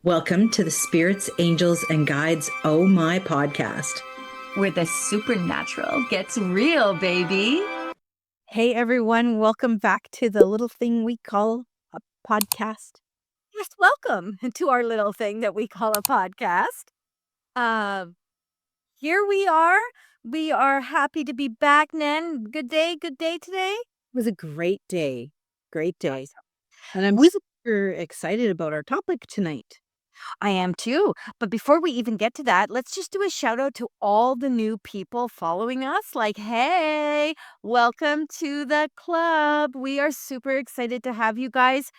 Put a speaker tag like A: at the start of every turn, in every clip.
A: Welcome to the Spirits, Angels, and Guides Oh My podcast.
B: Where the supernatural gets real, baby.
C: Hey everyone, welcome back to the little thing we call a podcast. Yes, welcome to our little thing that we call a podcast. Here we are. We are happy to be back, Nan. Good day today.
A: It was a great day. Great day. And I'm
C: We-
A: super excited about our topic tonight.
C: I am too. But before we even get to that, let's just do a shout out to all the new people following us. Like, hey, welcome to the club. We are super excited to have you guys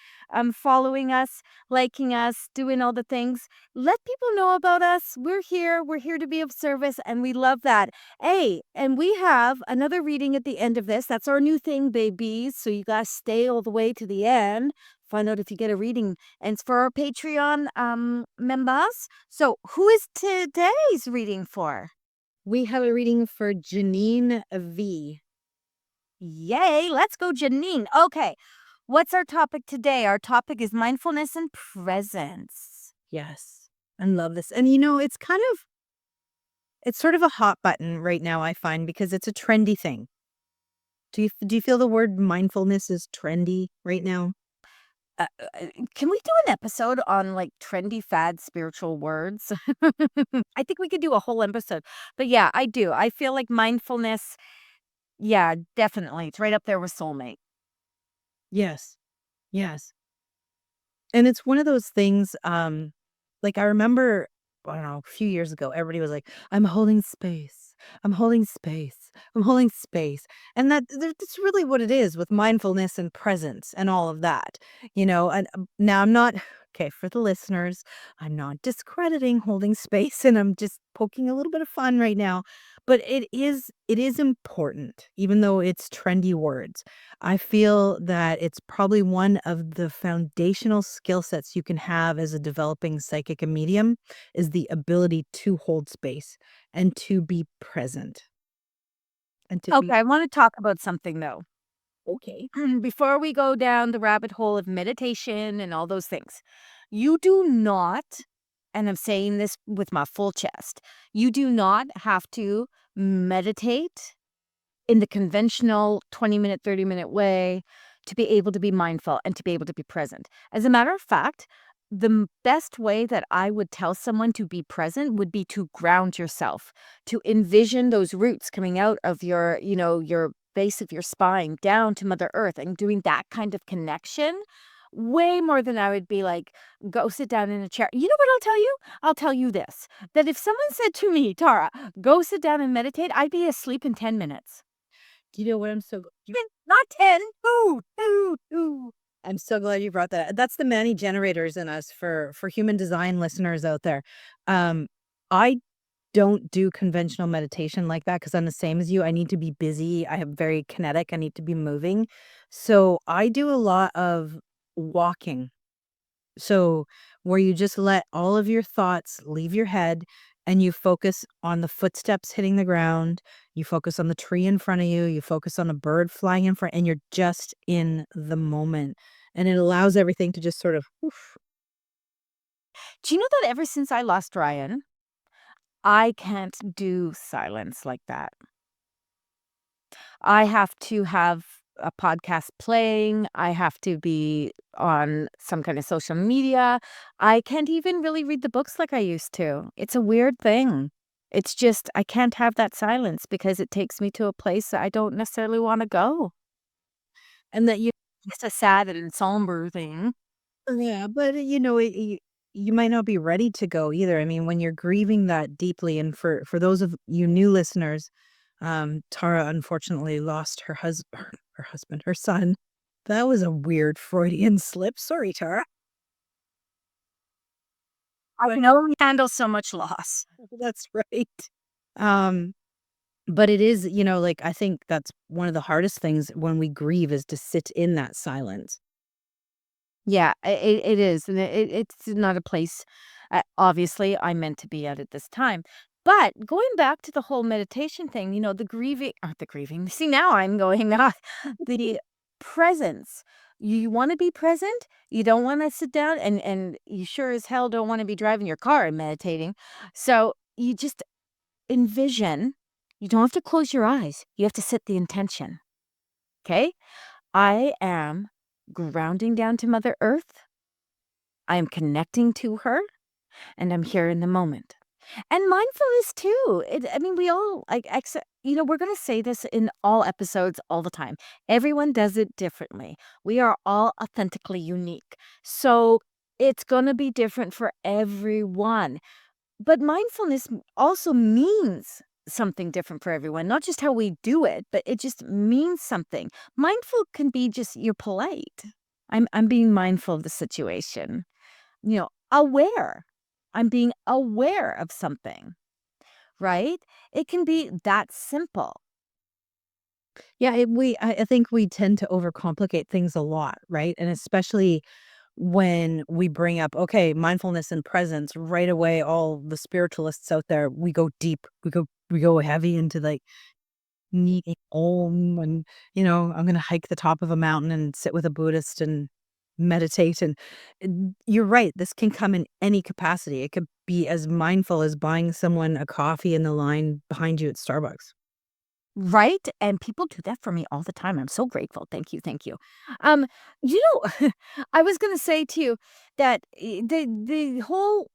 C: following us, liking us, doing all the things. Let people know about us. We're here. We're here to be of service, and we love that. Hey, and we have another reading at the end of this. That's our new thing, babies. So you guys stay all the way to the end. Find out if you get a reading. And it's for our Patreon members. So who is today's reading for?
A: We have a reading for Janine V.
C: Yay, let's go, Janine. Okay, what's our topic today? Our topic is mindfulness and presence.
A: Yes, I love this. And it's sort of a hot button right now, I find, because it's a trendy thing. Do you feel the word mindfulness is trendy right now?
C: Can we do an episode on like trendy fad spiritual words? I think we could do a whole episode. But yeah, I do. I feel like mindfulness, yeah, definitely. It's right up there with soulmate.
A: Yes. Yes. And it's one of those things, like I remember, I don't know, a few years ago, everybody was like, I'm holding space. I'm holding space. I'm holding space. And that's really what it is with mindfulness and presence and all of that, And now I'm not, okay, for the listeners, I'm not discrediting holding space and I'm just poking a little bit of fun right now. But it is important, even though it's trendy words. I feel that it's probably one of the foundational skill sets you can have as a developing psychic and medium is the ability to hold space and to be present. And to
C: Okay, I want to talk about something though.
A: okay.
C: Before we go down the rabbit hole of meditation and all those things, you do not, and I'm saying this with my full chest, you do not have to meditate in the conventional 20-minute, 30-minute way to be able to be mindful and to be able to be present. As a matter of fact, the best way that I would tell someone to be present would be to ground yourself, to envision those roots coming out of your base of your spine down to Mother Earth and doing that kind of connection. Way more than I would be like, go sit down in a chair. You know what I'll tell you? I'll tell you this, that if someone said to me, Tara, go sit down and meditate, I'd be asleep in 10 minutes.
A: You know what?
C: Not 10. Ooh.
A: I'm so glad you brought that. That's the many generators in us for human design listeners out there. I don't do conventional meditation like that because I'm the same as you. I need to be busy. I am very kinetic. I need to be moving. So I do a lot of walking. So where you just let all of your thoughts leave your head and you focus on the footsteps hitting the ground, you focus on the tree in front of you, you focus on a bird flying in front, and you're just in the moment. And it allows everything to just sort of whoosh.
C: Do you know that ever since I lost Ryan, I can't do silence like that. I have to have a podcast playing. I have to be on some kind of social media. I can't even really read the books like I used to. It's a weird thing. It's just, I can't have that silence because it takes me to a place that I don't necessarily want to go.
A: And that
C: It's a sad and somber thing.
A: yeah, but you might not be ready to go either. I mean, when you're grieving that deeply, and for those of you new listeners, Tara unfortunately lost her husband, her son. That was a weird Freudian slip. Sorry, Tara.
C: I can only handle so much loss.
A: That's right. Um, but it is, like I think that's one of the hardest things when we grieve is to sit in that silence.
C: Yeah, it is. And it's not a place, obviously, I meant to be at this time. But going back to the whole meditation thing, the grieving, see, now I'm going, the presence. You want to be present. You don't want to sit down, and you sure as hell don't want to be driving your car and meditating. So you just envision. You don't have to close your eyes. You have to set the intention. Okay? I am grounding down to Mother Earth. I am connecting to her, and I'm here in the moment. And mindfulness too. I mean, we all like, we're going to say this in all episodes all the time. Everyone does it differently. We are all authentically unique. So it's going to be different for everyone. But mindfulness also means something different for everyone, not just how we do it, but it just means something. Mindful can be just you're polite. I'm being mindful of the situation. Aware. I'm being aware of something, right? It can be that simple.
A: Yeah, I think we tend to overcomplicate things a lot, right? And especially when we bring up, okay, mindfulness and presence, right away, all the spiritualists out there, we go deep. We go heavy into like needing Om and, I'm gonna hike the top of a mountain and sit with a Buddhist and meditate. And you're right, this can come in any capacity. It could be as mindful as buying someone a coffee in the line behind you at Starbucks.
C: Right? And people do that for me all the time. I'm so grateful. Thank you. Thank you. Um, you I was gonna say to you that the whole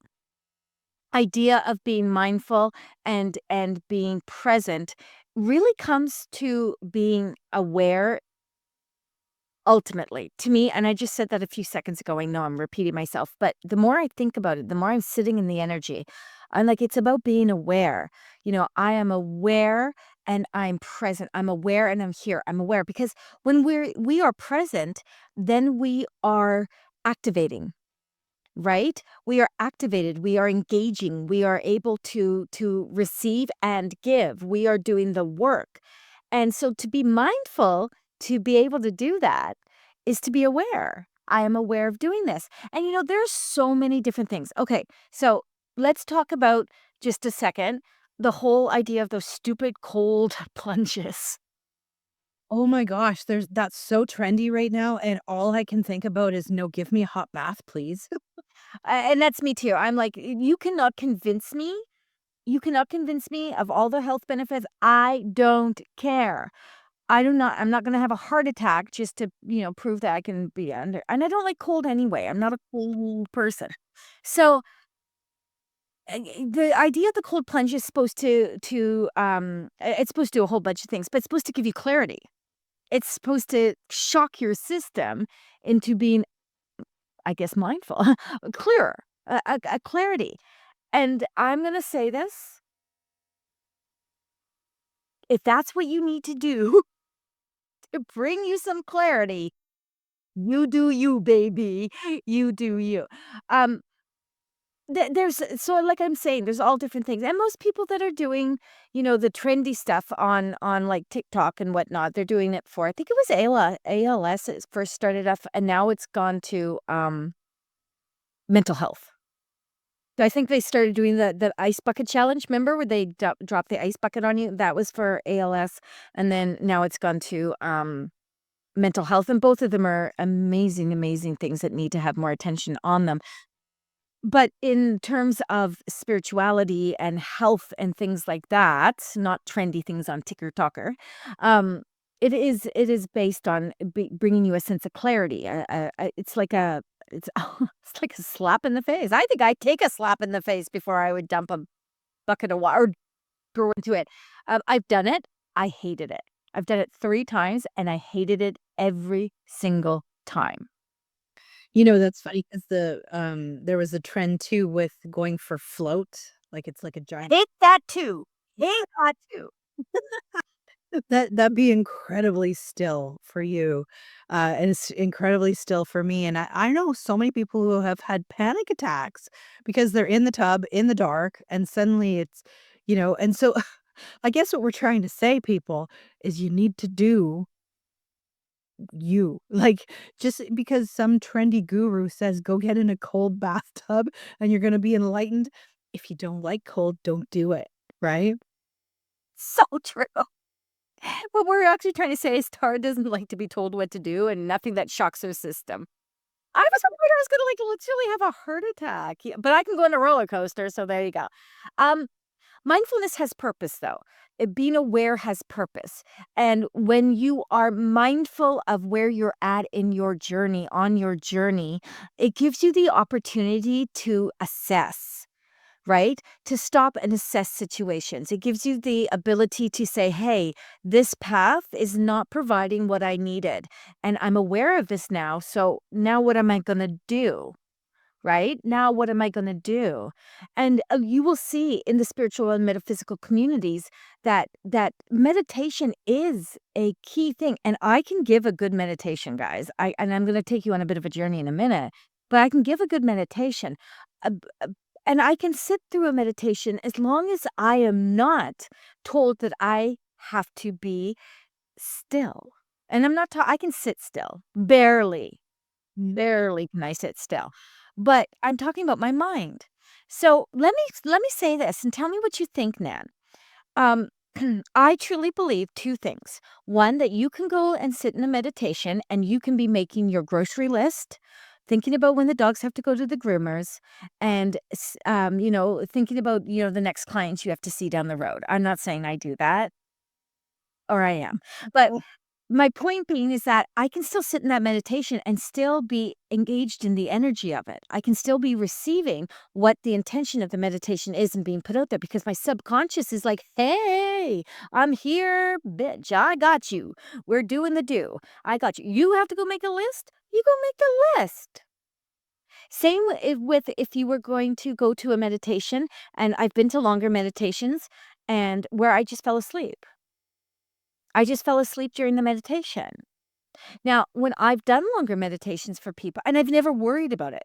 C: idea of being mindful and being present really comes to being aware ultimately to me. And I just said that a few seconds ago. I know I'm repeating myself, but the more I think about it, the more I'm sitting in the energy. I'm like, it's about being aware. I am aware and I'm present. I'm aware and I'm here. I'm aware because when we are present, then we are activating. Right? We are activated, we are engaging, we are able to receive and give. We are doing the work. And so to be mindful, to be able to do that is to be aware. I am aware of doing this. And there's so many different things. Okay, so let's talk about just a second the whole idea of those stupid cold plunges.
A: Oh my gosh, that's so trendy right now, and all I can think about is, "No, give me a hot bath, please."
C: And that's me too. I'm like, you cannot convince me. You cannot convince me of all the health benefits. I don't care. I'm not gonna have a heart attack just to, prove that I can be under, and I don't like cold anyway. I'm not a cold person. So, the idea of the cold plunge is supposed it's supposed to do a whole bunch of things, but it's supposed to give you clarity. It's supposed to shock your system into being, I guess, mindful, clearer, a clarity. And I'm gonna say this, if that's what you need to do to bring you some clarity, you do you, baby. You do you. Um, there's so like I'm saying, there's all different things, and most people that are doing, the trendy stuff on like TikTok and whatnot, they're doing it for. I think it was ALS. It first started off, and now it's gone to mental health. So I think they started doing the ice bucket challenge. Remember where they drop the ice bucket on you? That was for ALS, and then now it's gone to mental health, and both of them are amazing, amazing things that need to have more attention on them. But in terms of spirituality and health and things like that, not trendy things on TikToker, um, it is based on bringing you a sense of clarity. It's like it's it's like a slap in the face. I think I'd take a slap in the face before I would dump a bucket of water or throw into it. I've done it. I hated it. I've done it 3 times, and I hated it every single time.
A: That's funny 'cause there was a trend too with going for float, like, it's like a giant
C: Hate that too. Hate that too.
A: that'd be incredibly still for you, and it's incredibly still for me, and I know so many people who have had panic attacks because they're in the tub, in the dark, and suddenly and so I guess what we're trying to say, people, is you need to do you. Like, just because some trendy guru says, "Go get in a cold bathtub and you're gonna be enlightened," if you don't like cold, don't do it, right?
C: So true. What we're actually trying to say is Tara doesn't like to be told what to do and nothing that shocks her system. I was afraid I was gonna, like, literally have a heart attack, yeah, but I can go on a roller coaster, so there you go. Um, Mindfulness has purpose, though. Being aware has purpose, and when you are mindful of where you're at in your journey, on your journey, it gives you the opportunity to assess. Right? To stop and assess situations. It gives you the ability to say, hey, this path is not providing what I needed. And I'm aware of this now. So now what am I going to do? Right? Now what am I going to do? And you will see in the spiritual and metaphysical communities that meditation is a key thing. And I can give a good meditation, guys. I'm going to take you on a bit of a journey in a minute, but I can give a good meditation. Uh, and I can sit through a meditation as long as I am not told that I have to be still. And I'm not I can sit still, barely can I sit still. But I'm talking about my mind. So let me say this and tell me what you think, Nan. Um, I truly believe two things. One, that you can go and sit in a meditation and you can be making your grocery list, thinking about when the dogs have to go to the groomers, and thinking about the next clients you have to see down the road. I'm not saying I do that, or I am, but my point being is that I can still sit in that meditation and still be engaged in the energy of it. I can still be receiving what the intention of the meditation is and being put out there because my subconscious is like, hey, I'm here, bitch. I got you. We're doing the do. I got you. You have to go make a list? You go make the list. Same with if you were going to go to a meditation, and I've been to longer meditations and where I just fell asleep. I just fell asleep during the meditation. Now, when I've done longer meditations for people and I've never worried about it.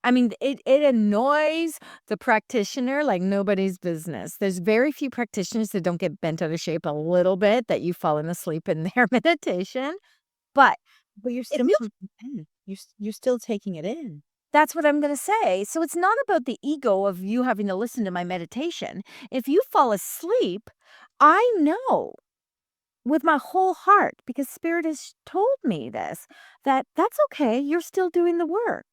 C: I mean, it annoys the practitioner like nobody's business. There's very few practitioners that don't get bent out of shape a little bit that you've fallen asleep in their meditation, but
A: But you're
C: it
A: still
C: feels
A: taking it in. You're still taking it in.
C: that's what I'm gonna say. So it's not about the ego of you having to listen to my meditation. If you fall asleep, I know with my whole heart, because spirit has told me this, that that's okay. You're still doing the work.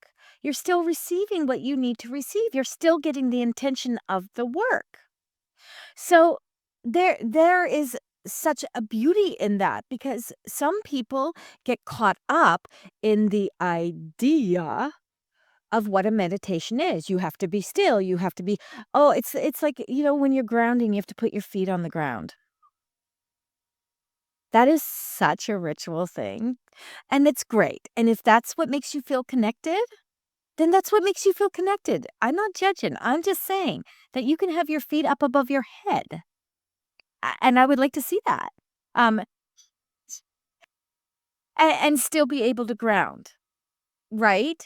C: You're still receiving what you need to receive. You're still getting the intention of the work. So there is such a beauty in that because some people get caught up in the idea of what a meditation is. You have to be still. You have to be it's like, when you're grounding, you have to put your feet on the ground. That is such a ritual thing, and it's great, and if that's what makes you feel connected, then that's what makes you feel connected. I'm not judging, I'm just saying that you can have your feet up above your head, and I would like to see that, um, and still be able to ground, right?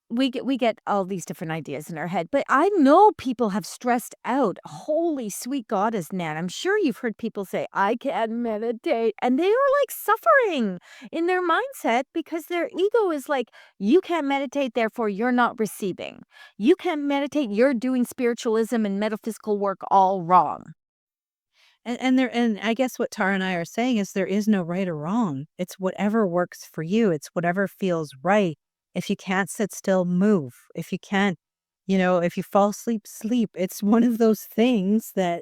C: We get all these different ideas in our head, but I know people have stressed out. Holy sweet goddess, Nan. I'm sure you've heard people say, I can't meditate. And they are like suffering in their mindset because their ego is like, you can't meditate, therefore you're not receiving. You can't meditate, you're doing spiritualism and metaphysical work all wrong.
A: And I guess what Tara and I are saying is there is no right or wrong. It's whatever works for you. It's whatever feels right. If you can't sit still, move. If you can't, if you fall asleep, sleep. It's one of those things that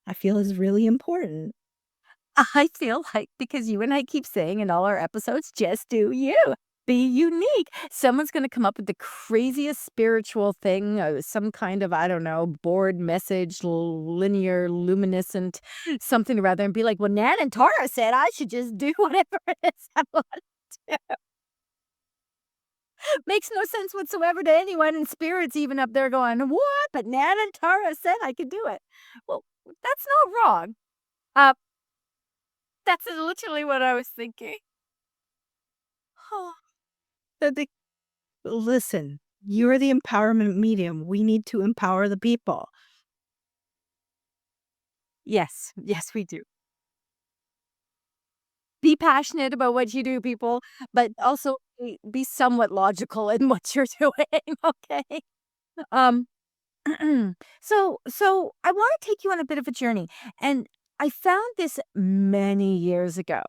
A: I feel is really important.
C: I feel like because you and I keep saying in all our episodes, just do you. Be unique. Someone's going to come up with the craziest spiritual thing, some kind of, I don't know, board message, linear, luminescent, something or other, and be like, well, Nan and Tara said I should just do whatever it is I want to do. Makes no sense whatsoever to anyone, and spirit's even up there going, what? But Nan and Tara said I could do it. Well, that's not wrong. Uh, that's literally what I was thinking.
A: So listen, you're the empowerment medium. We need to empower the people.
C: Yes, yes, we do. Be passionate about what you do, people, but also be somewhat logical in what you're doing, okay? Um, so I wanna take you on a bit of a journey, and I found this many years ago.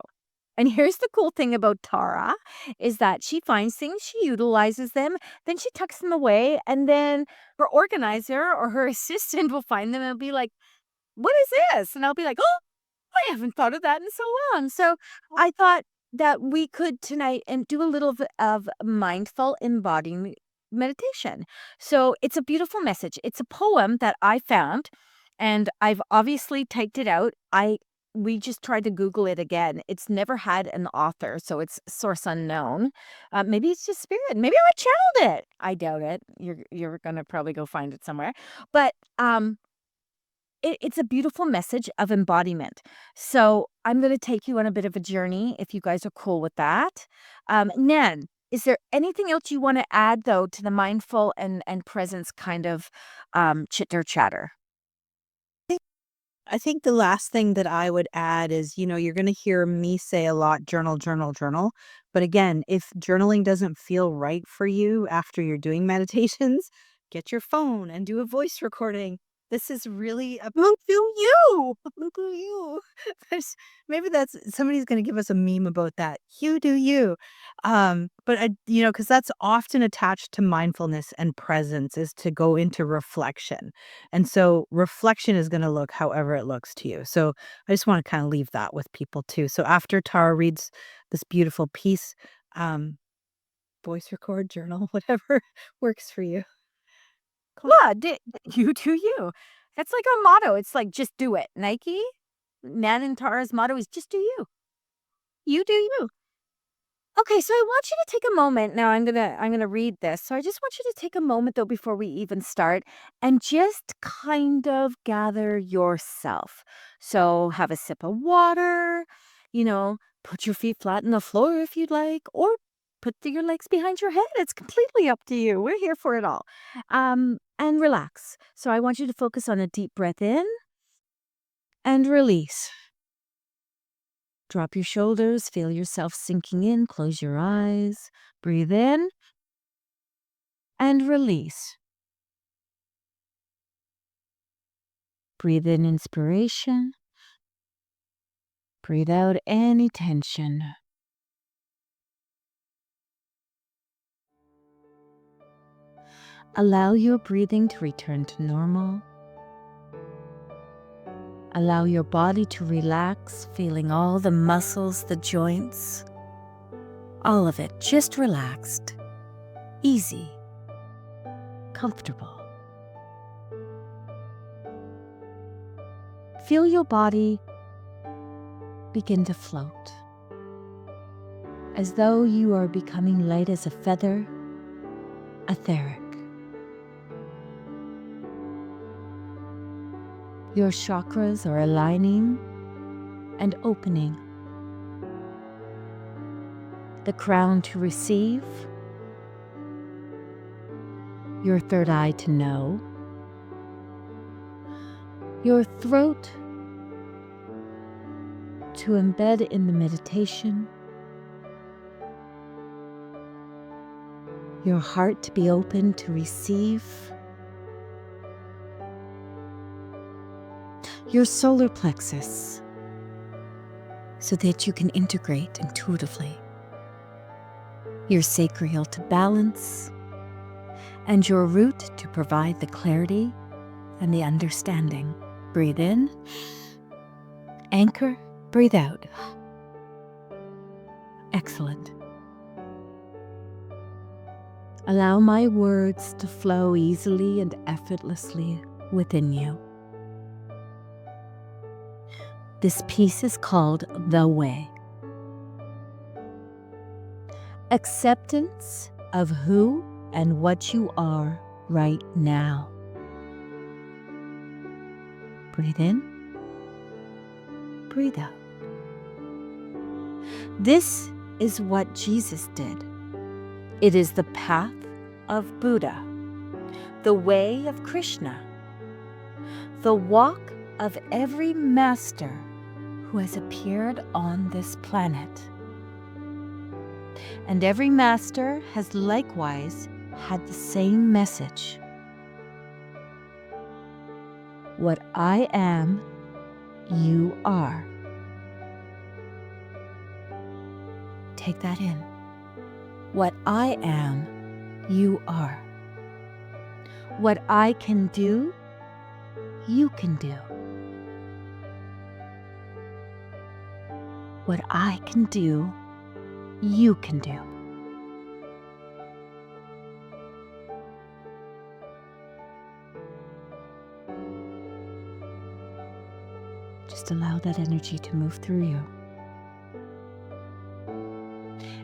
C: And here's the cool thing about Tara is that she finds things, she utilizes them, then she tucks them away, and then her organizer or her assistant will find them and be like, "What is this?" And I'll be like, "Oh, I haven't thought of that in so long." So I thought that we could tonight and do a little bit of mindful embodying meditation. So it's a beautiful message. It's a poem that I found and I've obviously typed it out. We just tried to Google it again. It's never had an author, so it's source unknown. Maybe it's just spirit. Maybe I channeled it. I doubt it. You're gonna probably go find it somewhere. But it's a beautiful message of embodiment. So I'm going to take you on a bit of a journey if you guys are cool with that. Nan, is there anything else you want to add, though, to the mindful and presence kind of chitter chatter?
A: I think the last thing that I would add is, you're going to hear me say a lot, journal, journal, journal. But again, if journaling doesn't feel right for you after you're doing meditations, get your phone and do a voice recording. This is really about look at you. Look at you. Maybe that's somebody's going to give us a meme about that. You do you. But because that's often attached to mindfulness and presence is to go into reflection. And so reflection is going to look however it looks to you. So I just want to kind of leave that with people too. So after Tara reads this beautiful piece, um, voice record, journal, whatever works for you. Cool.
C: Yeah, you do you. That's like our motto. It's like, just do it. Nike, Nan and Tara's motto is just do you. You do you. Okay, so I want you to take a moment. Now I'm gonna read this. So I just want you to take a moment though before we even start and just kind of gather yourself. So have a sip of water, put your feet flat on the floor if you'd like, or put your legs behind your head. It's completely up to you. We're here for it all. And relax. So I want you to focus on a deep breath in and release. Drop your shoulders, feel yourself sinking in, close your eyes, breathe in, and release. Breathe in inspiration, breathe out any tension. Allow your breathing to return to normal. Allow your body to relax, feeling all the muscles, the joints, all of it just relaxed, easy, comfortable. Feel your body begin to float, as though you are becoming light as a feather, etheric. Your chakras are aligning and opening. The crown to receive, your third eye to know, your throat to embed in the meditation, your heart to be open to receive, your solar plexus so that you can integrate intuitively, your sacral to balance, and your root to provide the clarity and the understanding. Breathe in, anchor, breathe out. Excellent. Allow my words to flow easily and effortlessly within you. This piece is called The Way. Acceptance of who and what you are right now. Breathe in, breathe out. This is what Jesus did. It is the path of Buddha, the way of Krishna, the walk of every master who has appeared on this planet. And every master has likewise had the same message. What I am you are. Take that in. What I am, you are. What I can do, you can do. What I can do, you can do. Just allow that energy to move through you.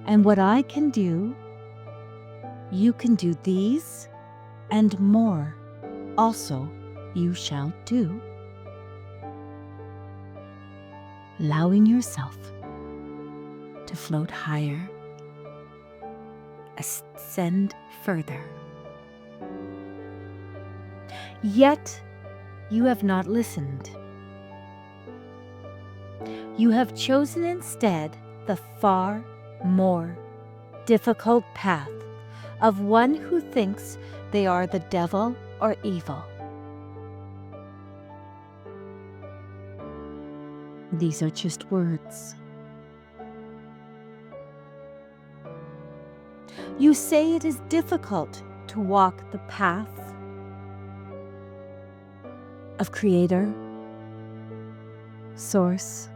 C: And what I can do, you can do these and more. Also, you shall do. Allowing yourself to float higher, ascend further. Yet, you have not listened. You have chosen instead the far more difficult path of one who thinks they are the devil or evil. These are just words. You say it is difficult to walk the path of Creator, Source,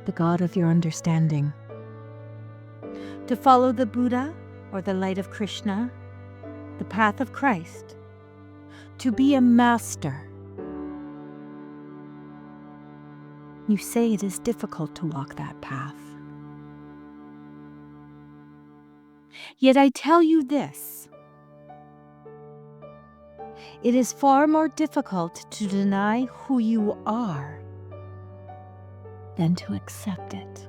C: the God of your understanding. To follow the Buddha or the light of Krishna, the path of Christ. To be a master. You say it is difficult to walk that path. Yet I tell you this. It is far more difficult to deny who you are than to accept it.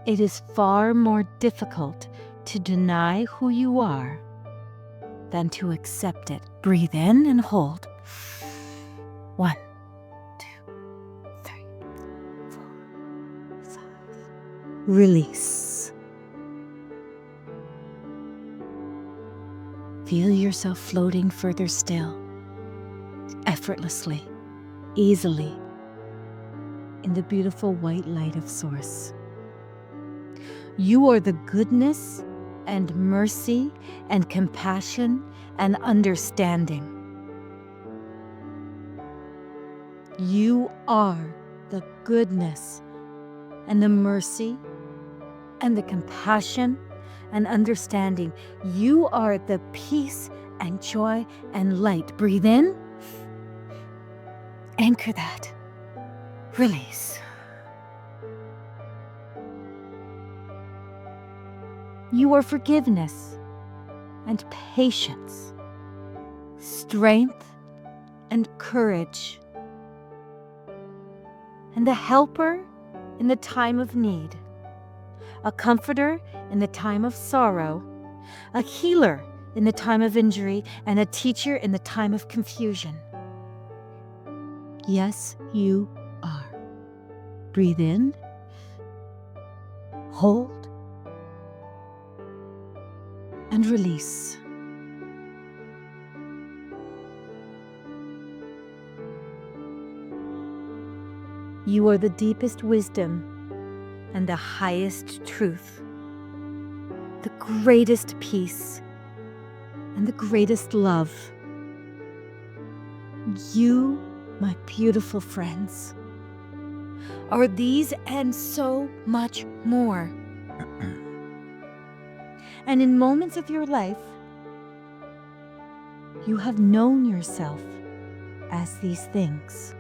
C: It is far more difficult to deny who you are than to accept it. Breathe in and hold. 1, 2, 3, 4, 5. Release. Feel yourself floating further still, effortlessly, easily, in the beautiful white light of Source. You are the goodness and mercy and compassion and understanding. You are the goodness and the mercy and the compassion and understanding. You are the peace and joy and light. Breathe in. Anchor that. Release. You are forgiveness and patience, strength and courage, and the helper in the time of need, a comforter in the time of sorrow, a healer in the time of injury, and a teacher in the time of confusion. Yes, you are. Breathe in, hold, and release. You are the deepest wisdom and the highest truth, the greatest peace and the greatest love. You, my beautiful friends, are these and so much more. And in moments of your life, you have known yourself as these things.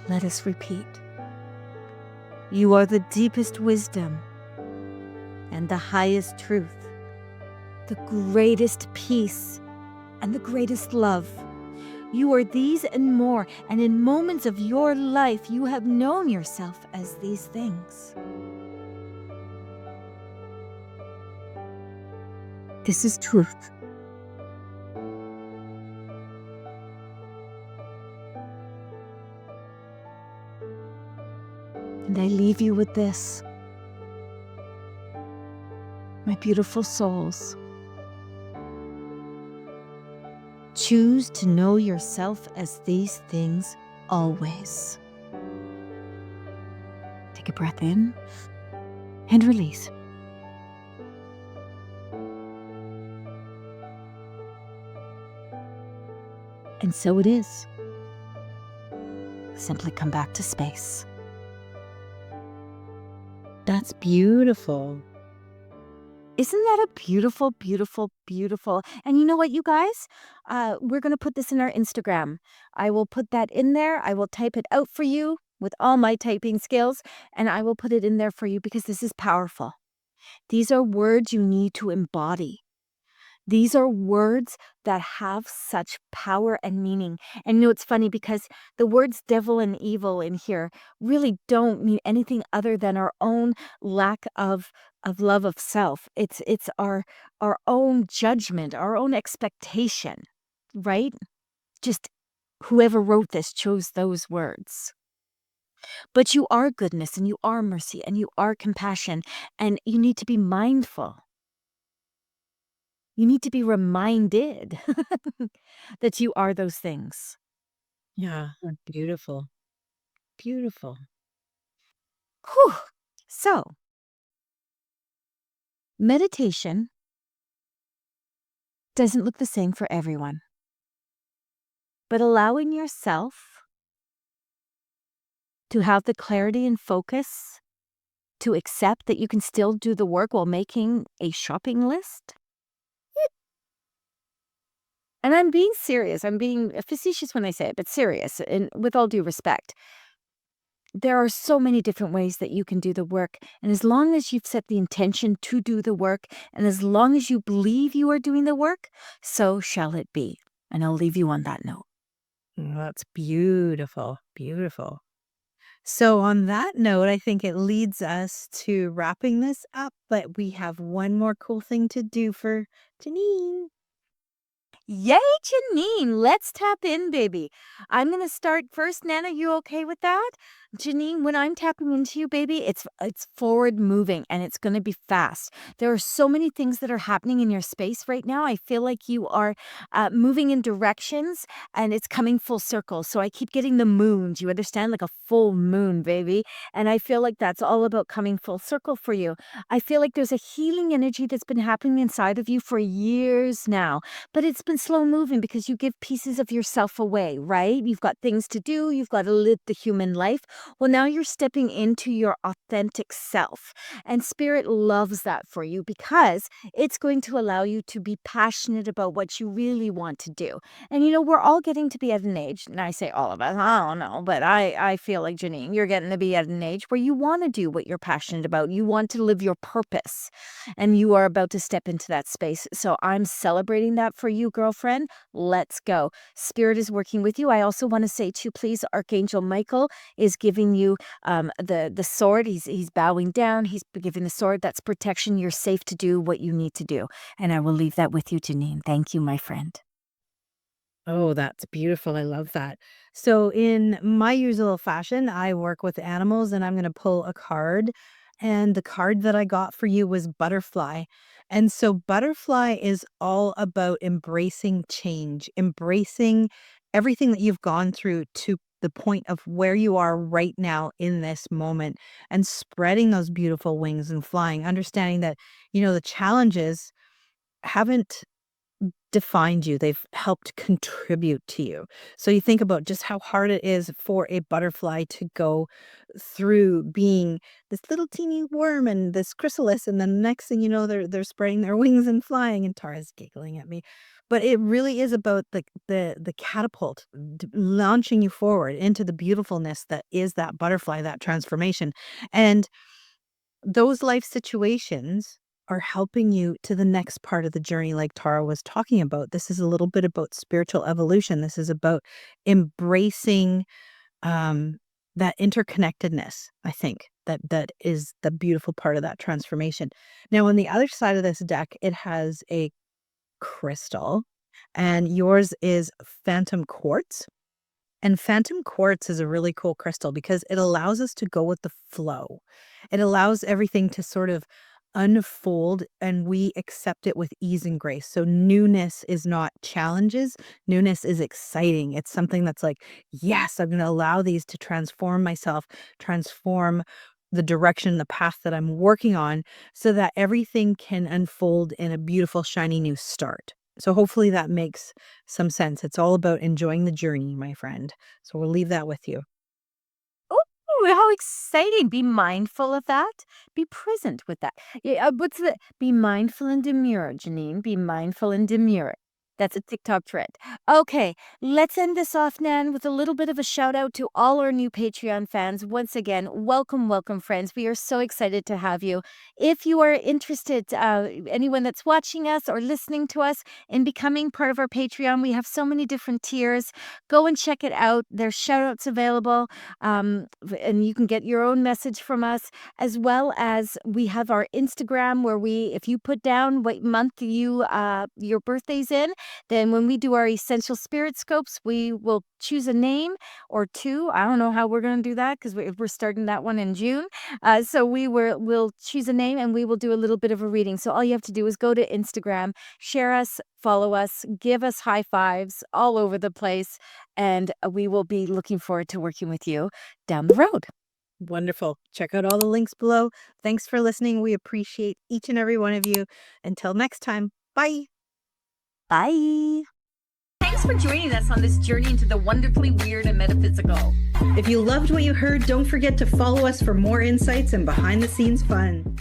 C: Let us repeat. You are the deepest wisdom and the highest truth, the greatest peace and the greatest love. You are these and more, and in moments of your life, you have known yourself as these things. This is truth. And I leave you with this. My beautiful souls. Choose to know yourself as these things always. Take a breath in and release. And so it is. Simply come back to space.
A: That's beautiful.
C: Isn't that a beautiful, beautiful, beautiful? And you know what, you guys? We're going to put this in our Instagram. I will put that in there. I will type it out for you with all my typing skills, and I will put it in there for you because this is powerful. These are words you need to embody. These are words that have such power and meaning. And you know, it's funny because the words devil and evil in here really don't mean anything other than our own lack of love of self. It's our own judgment, our own expectation, right? Just whoever wrote this chose those words. But you are goodness and you are mercy and you are compassion, and you need to be mindful. You need to be reminded that you are those things.
A: Yeah, beautiful. Beautiful.
C: Whew. So, meditation doesn't look the same for everyone, but allowing yourself to have the clarity and focus to accept that you can still do the work while making a shopping list. And I'm being serious. I'm being facetious when I say it, but serious and with all due respect. There are so many different ways that you can do the work. And as long as you've set the intention to do the work, and as long as you believe you are doing the work, so shall it be. And I'll leave you on that note.
A: That's beautiful. Beautiful. So, on that note, I think it leads us to wrapping this up, but we have one more cool thing to do for Janine.
C: Yay, Janine. Let's tap in, baby. I'm going to start first. Nana, you okay with that? Janine, when I'm tapping into you, baby, it's forward moving and it's going to be fast. There are so many things that are happening in your space right now. I feel like you are moving in directions and it's coming full circle. So I keep getting the moons. You understand? Like a full moon, baby. And I feel like that's all about coming full circle for you. I feel like there's a healing energy that's been happening inside of you for years now, but it's been slow moving because you give pieces of yourself away, right? You've got things to do, you've got to live the human life. Well, now you're stepping into your authentic self. And spirit loves that for you because it's going to allow you to be passionate about what you really want to do. And you know, we're all getting to be at an age, and I say all of us, I don't know, but I feel like Janine, you're getting to be at an age where you want to do what you're passionate about. You want to live your purpose, and you are about to step into that space. So I'm celebrating that for you, girlfriend. Let's go. Spirit is working with you. I also want to say too, please, Archangel Michael is giving you the sword. He's bowing down. He's giving the sword. That's protection. You're safe to do what you need to do. And I will leave that with you, Janine. Thank you, my friend.
A: Oh, that's beautiful. I love that. So, in my usual fashion, I work with animals and I'm going to pull a card. And the card that I got for you was butterfly. And so, butterfly is all about embracing change, embracing everything that you've gone through to the point of where you are right now in this moment and spreading those beautiful wings and flying, understanding that, the challenges haven't defined you, they've helped contribute to you. So you think about just how hard it is for a butterfly to go through being this little teeny worm and this chrysalis, and then the next thing you know, they're spreading their wings and flying, and Tara's giggling at me. But it really is about the catapult launching you forward into the beautifulness that is that butterfly, that transformation. And those life situations are helping you to the next part of the journey, like Tara was talking about. This is a little bit about spiritual evolution. This is about embracing um, that interconnectedness. I think that is the beautiful part of that transformation. Now, on the other side of this deck, it has a crystal, and yours is phantom quartz. And phantom quartz is a really cool crystal because it allows us to go with the flow. It allows everything to sort of unfold and we accept it with ease and grace. So newness is not challenges. Newness is exciting. It's something that's like, yes, I'm going to allow these to transform myself, transform the direction, the path that I'm working on so that everything can unfold in a beautiful, shiny new start. So hopefully that makes some sense. It's all about enjoying the journey, my friend. So we'll leave that with you.
C: Ooh, how exciting. Be mindful of that. Be present with that. Yeah, what's the be mindful and demure, Janine. Be mindful and demure. That's a TikTok trend. Okay, let's end this off, Nan, with a little bit of a shout out to all our new Patreon fans. Once again, welcome, welcome, friends. We are so excited to have you. If you are interested, anyone that's watching us or listening to us in becoming part of our Patreon, we have so many different tiers. Go and check it out. There's shout outs available, and you can get your own message from us, as well as we have our Instagram where if you put down what month your birthday's in, then when we do our essential spirit scopes, we will choose a name or two. I don't know how we're going to do that because we're starting that one in June. So we'll choose a name and we will do a little bit of a reading. So all you have to do is go to Instagram, share us, follow us, give us high fives all over the place, and we will be looking forward to working with you down the road.
A: Wonderful. Check out all the links below. Thanks for listening. We appreciate each and every one of you. Until next time, bye.
C: Bye.
B: Thanks for joining us on this journey into the wonderfully weird and metaphysical.
A: If you loved what you heard, don't forget to follow us for more insights and behind the scenes fun.